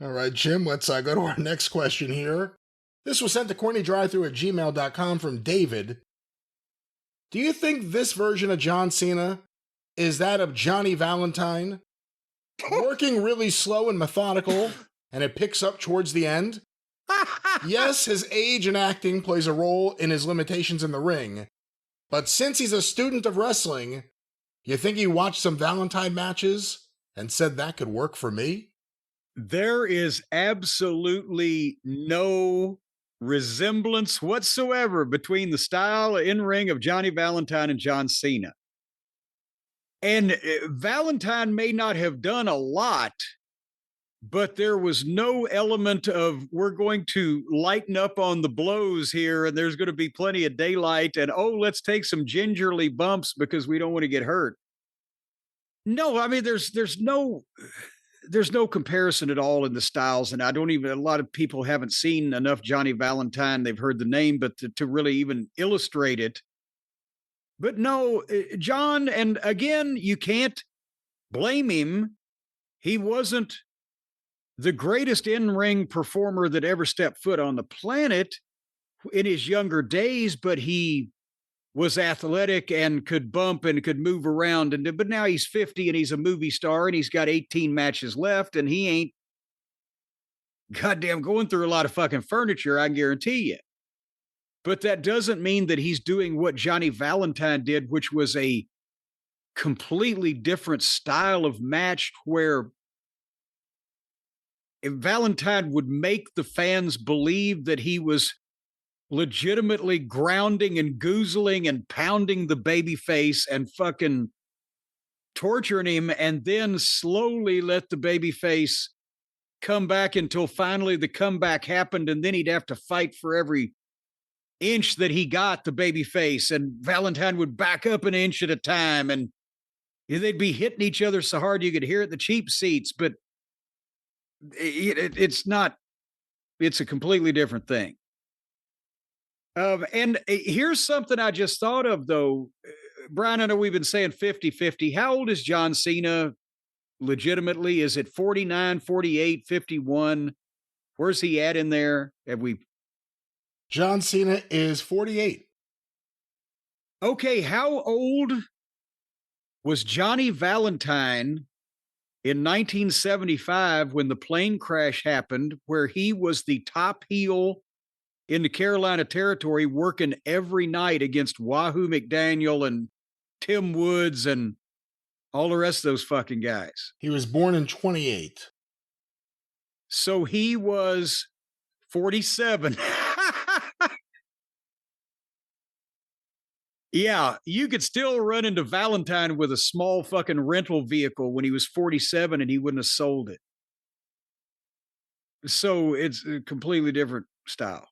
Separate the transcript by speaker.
Speaker 1: All right, Jim, let's go to our next question here. This was sent to CornyDriveThru at gmail.com from David. Do you think this version of John Cena is that of Johnny Valentine? Working really slow and methodical, and it picks up towards the end? Yes, his age and acting plays a role in his limitations in the ring, but since he's a student of wrestling, you think he watched some Valentine matches and said that could work for me?
Speaker 2: There is absolutely no resemblance whatsoever between the style in ring of Johnny Valentine and John Cena. And Valentine may not have done a lot, but there was no element of we're going to lighten up on the blows here and there's going to be plenty of daylight and, oh, let's take some gingerly bumps because we don't want to get hurt. No, I mean, there's no comparison at all in the styles. And a lot of people haven't seen enough Johnny Valentine. They've heard the name, but to really even illustrate it. But no, John, and again, you can't blame him. He wasn't the greatest in-ring performer that ever stepped foot on the planet in his younger days, but he was athletic and could bump and could move around. But now he's 50 and he's a movie star and he's got 18 matches left and he ain't goddamn going through a lot of fucking furniture, I guarantee you. But that doesn't mean that he's doing what Johnny Valentine did, which was a completely different style of match where Valentine would make the fans believe that he was legitimately grounding and goozling and pounding the baby face and fucking torturing him, and then slowly let the baby face come back until finally the comeback happened, and then he'd have to fight for every inch that he got the baby face, and Valentine would back up an inch at a time, and they'd be hitting each other so hard you could hear it in the cheap seats. But it's a completely different thing. And here's something I just thought of, though. Brian, I know we've been saying 50-50. How old is John Cena legitimately? Is it 49, 48, 51? Where's he at in there?
Speaker 1: John Cena is 48.
Speaker 2: Okay, how old was Johnny Valentine in 1975 when the plane crash happened, where he was the top heel in the Carolina territory working every night against Wahoo McDaniel and Tim Woods and all the rest of those fucking guys?
Speaker 1: He was born in 28.
Speaker 2: So he was 47. Yeah, you could still run into Valentine with a small fucking rental vehicle when he was 47 and he wouldn't have sold it. So it's a completely different style.